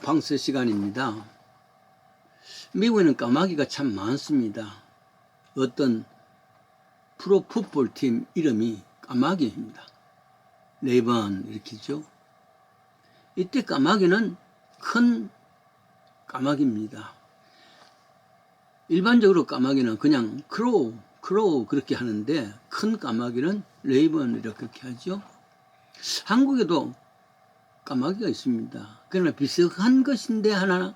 방서 시간입니다. 미국에는 까마귀가 참 많습니다. 어떤 프로 풋볼 팀 이름이 까마귀입니다. 레이번 이렇게죠. 이때 까마귀는 큰 까마귀입니다. 일반적으로 까마귀는 그냥 크로우 그렇게 하는데 큰 까마귀는 레이번 이렇게 하죠. 한국에도 까마귀가 있습니다. 그러나 비슷한 것인데 하나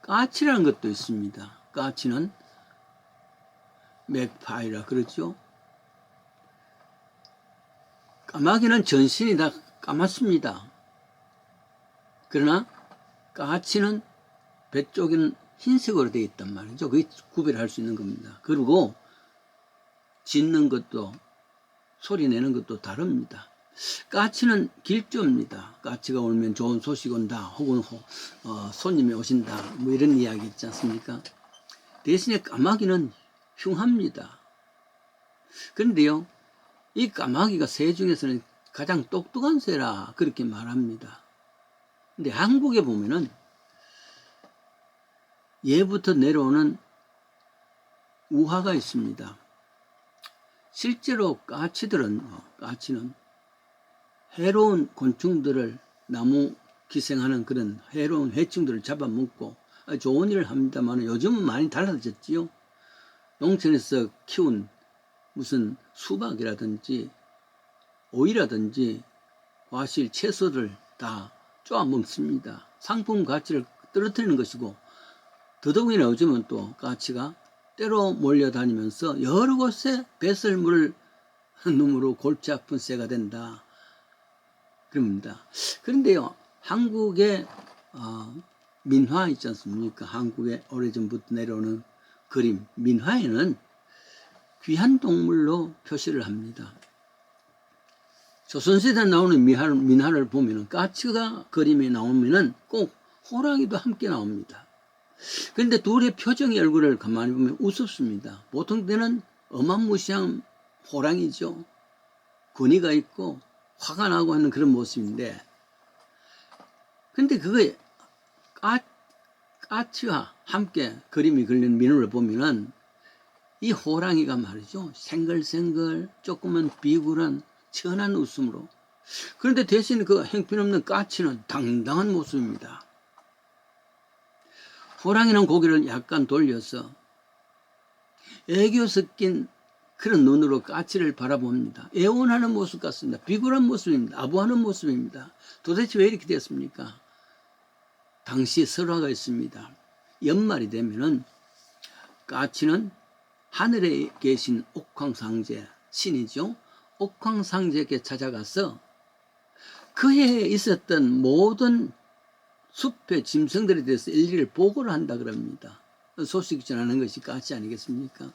까치라는 것도 있습니다. 까치는 맥파이라 그러죠. 까마귀는 전신이 다 까맣습니다. 그러나 까치는 배 쪽에는 흰색으로 되어 있단 말이죠. 그게 구별할 수 있는 겁니다. 그리고 짖는 것도 소리 내는 것도 다릅니다. 까치는 길조입니다. 까치가 오면 좋은 소식 온다 혹은 손님이 오신다 뭐 이런 이야기 있지 않습니까? 대신에 까마귀는 흉합니다. 그런데요, 이 까마귀가 새 중에서는 가장 똑똑한 새라 그렇게 말합니다. 근데 한국에 보면은 예부터 내려오는 우화가 있습니다. 실제로 까치는 해로운 곤충들을 나무 기생하는 그런 해로운 해충들을 잡아먹고 좋은 일을 합니다만 요즘은 많이 달라졌지요. 농촌에서 키운 무슨 수박이라든지 오이라든지 과실 채소를 다 쪼아 먹습니다. 상품 가치를 떨어뜨리는 것이고, 더더욱이나 요즘은 또 까치가 때로 몰려다니면서 여러 곳에 배설물을 놈으로 골치 아픈 새가 된다 그럽니다. 그런데요, 한국의 민화 있지 않습니까? 한국에 오래전부터 내려오는 그림 민화에는 귀한 동물로 표시를 합니다. 조선시대에 나오는 민화를 보면 까치가 그림에 나오면 꼭 호랑이도 함께 나옵니다. 그런데 둘의 표정의 얼굴을 가만히 보면 우습습니다. 보통 때는 어마무시한 호랑이죠. 근위가 있고 화가 나고 하는 그런 모습인데, 근데 그거에 까치와 함께 그림이 그리는 민화를 보면은 이 호랑이가 말이죠, 생글생글 조금은 비굴한 천한 웃음으로, 그런데 대신 그 행편없는 까치는 당당한 모습입니다. 호랑이는 고개를 약간 돌려서 애교 섞인 그런 눈으로 까치를 바라봅니다. 애원하는 모습 같습니다. 비굴한 모습입니다. 아부하는 모습입니다. 도대체 왜 이렇게 됐습니까? 당시 설화가 있습니다. 연말이 되면은 까치는 하늘에 계신 옥황상제 신이죠. 옥황상제에게 찾아가서 그해 있었던 모든 숲의 짐승들에 대해서 일일이 보고를 한다 그럽니다. 소식 전하는 것이 까치 아니겠습니까?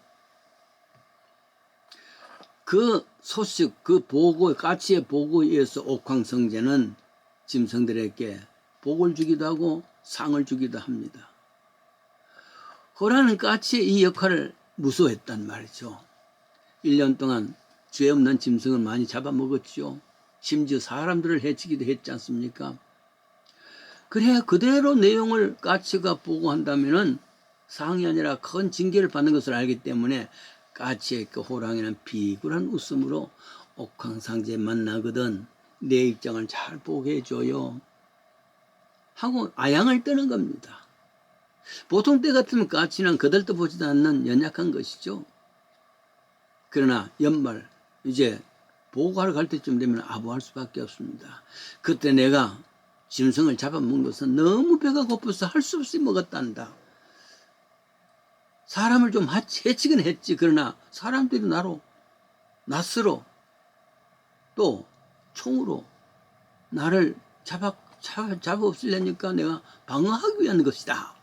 그 소식, 그 보고, 까치의 보고에 의해서 옥황성제는 짐승들에게 복을 주기도 하고 상을 주기도 합니다. 호랑이는 까치의 이 역할을 무서워했단 말이죠. 1년 동안 죄 없는 짐승을 많이 잡아먹었죠. 심지어 사람들을 해치기도 했지 않습니까? 그래야 그대로 내용을 까치가 보고한다면은 상이 아니라 큰 징계를 받는 것을 알기 때문에 까치의 그 호랑이는 비굴한 웃음으로 옥황상제 만나거든 내 입장을 잘 보게 해줘요 하고 아양을 뜨는 겁니다. 보통 때 같으면 까치는 거들떠 보지도 않는 연약한 것이죠. 그러나 연말 이제 보고하러 갈 때쯤 되면 아부할 수밖에 없습니다. 그때 내가 짐승을 잡아먹은 것은 너무 배가 고파서 할 수 없이 먹었단다. 사람을 좀 해치긴 했지. 그러나 사람들이 낫으로 또 총으로 나를 잡아 없으려니까 내가 방어하기 위한 것이다.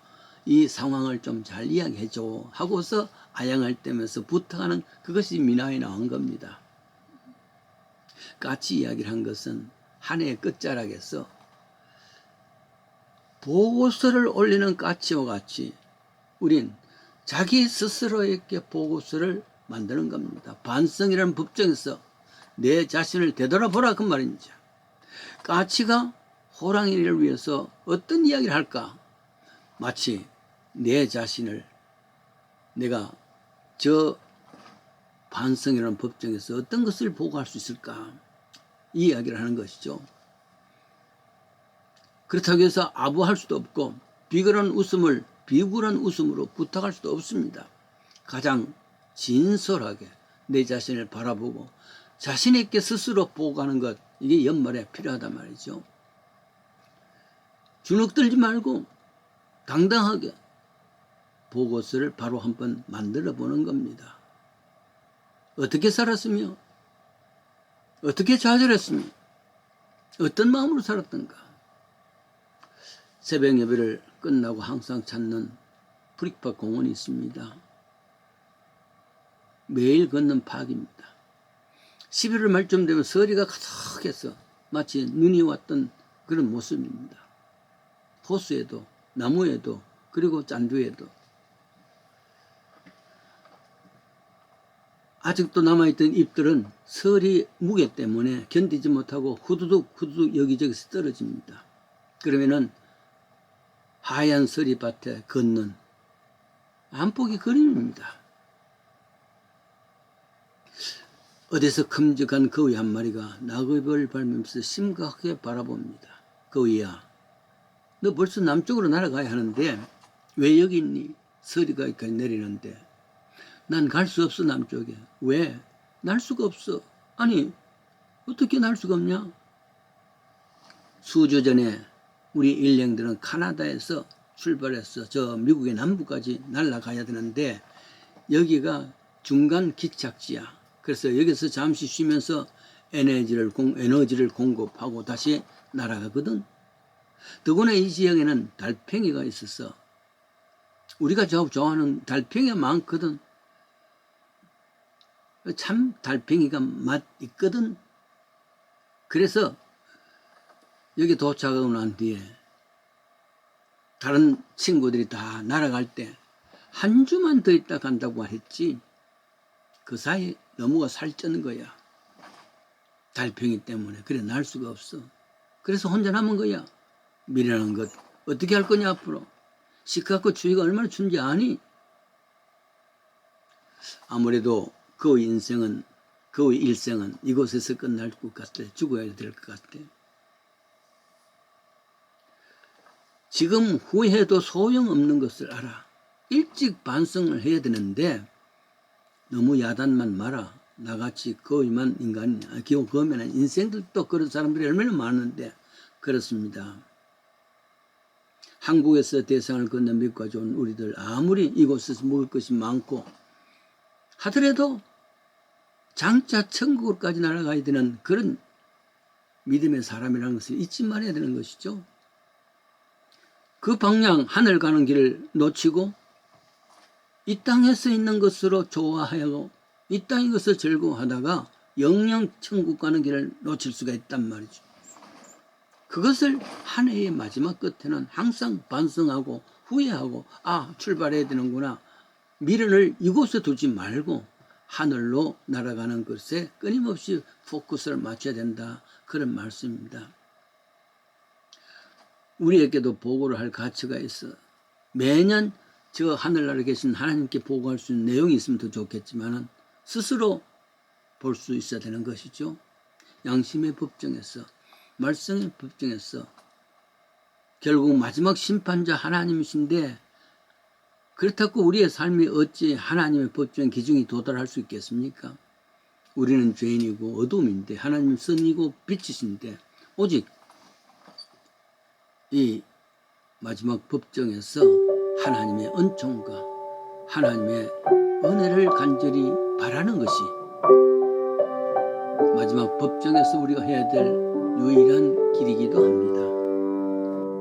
이 상황을 좀 잘 이야기해줘 하고서 아양을 떼면서 부탁하는 그것이 민화에 나온 겁니다. 까치 이야기를 한 것은 한 해의 끝자락에서 보고서를 올리는 까치와 같이 우린 자기 스스로에게 보고서를 만드는 겁니다. 반성이라는 법정에서 내 자신을 되돌아보라 그 말입니다. 까치가 호랑이를 위해서 어떤 이야기를 할까? 마치 내 자신을 내가 저 반성이라는 법정에서 어떤 것을 보고할 수 있을까? 이 이야기를 하는 것이죠. 그렇다고 해서 아부할 수도 없고 비굴한 웃음으로 부탁할 수도 없습니다. 가장 진솔하게 내 자신을 바라보고 자신 있게 스스로 보고하는 것, 이게 연말에 필요하단 말이죠. 주눅들지 말고 당당하게 보고서를 바로 한번 만들어 보는 겁니다. 어떻게 살았으며 어떻게 좌절했으며 어떤 마음으로 살았던가. 새벽 예배를 끝나고 항상 찾는 프릭파 공원이 있습니다. 매일 걷는 파악입니다. 11월 말쯤 되면 서리가 가득해서 마치 눈이 왔던 그런 모습입니다. 호수에도 나무에도 그리고 짠두에도 아직도 남아있던 잎들은 서리 무게 때문에 견디지 못하고 후두둑 여기저기서 떨어집니다. 그러면은 하얀 서리밭에 걷는 안폭의 그림입니다. 어디서 큼직한 거위 한 마리가 낙엽을 밟으면서 심각하게 바라봅니다. 거위야, 너 벌써 남쪽으로 날아가야 하는데 왜 여기 있니? 서리가 여기까지 내리는데 난 갈 수 없어. 남쪽에. 왜? 날 수가 없어. 아니, 어떻게 날 수가 없냐? 수주 전에 우리 일행들은 카나다에서 출발해서 저 미국의 남부까지 날아가야 되는데 여기가 중간 기착지야. 그래서 여기서 잠시 쉬면서 에너지를 공급하고 다시 날아가거든. 더구나 이 지역에는 달팽이가 있어서 우리가 좋아하는 달팽이가 많거든. 참 달팽이가 맛 있거든. 그래서 여기 도착하고 난 뒤에 다른 친구들이 다 날아갈 때 한 주만 더 있다 간다고 했지 그 사이에 너무가 살찌는 거야. 달팽이 때문에. 그래 날 수가 없어. 그래서 혼자 남은 거야. 미련한 것 어떻게 할 거냐 앞으로. 시카고 주위가 얼마나 춘지 아니? 아무래도 그 일생은 이곳에서 끝날 것 같아. 죽어야 될 것 같아. 지금 후회해도 소용없는 것을 알아. 일찍 반성을 해야 되는데 너무 야단만 마라. 나같이 거위만 인간이냐. 그러면 인생들도 그런 사람들이 얼마나 많은데. 그렇습니다. 한국에서 대상을 건너 미국까지 온 우리들 아무리 이곳에서 먹을 것이 많고 하더라도 장차 천국까지 날아가야 되는 그런 믿음의 사람이라는 것을 잊지 말아야 되는 것이죠. 그 방향 하늘 가는 길을 놓치고 이 땅에서 있는 것으로 좋아하고 이 땅의 것을 즐거워하다가 영영 천국 가는 길을 놓칠 수가 있단 말이죠. 그것을 한 해의 마지막 끝에는 항상 반성하고 후회하고 출발해야 되는구나. 미련을 이곳에 두지 말고 하늘로 날아가는 것에 끊임없이 포커스를 맞춰야 된다. 그런 말씀입니다. 우리에게도 보고를 할 가치가 있어. 매년 저 하늘나라에 계신 하나님께 보고할 수 있는 내용이 있으면 더 좋겠지만 스스로 볼 수 있어야 되는 것이죠. 양심의 법정에서, 말씀의 법정에서 결국 마지막 심판자 하나님이신데 그렇다고 우리의 삶이 어찌 하나님의 법정 기준이 도달할 수 있겠습니까? 우리는 죄인이고 어둠인데 하나님 선이고 빛이신데 오직 이 마지막 법정에서 하나님의 은총과 하나님의 은혜를 간절히 바라는 것이 마지막 법정에서 우리가 해야 될 유일한 길이기도 합니다.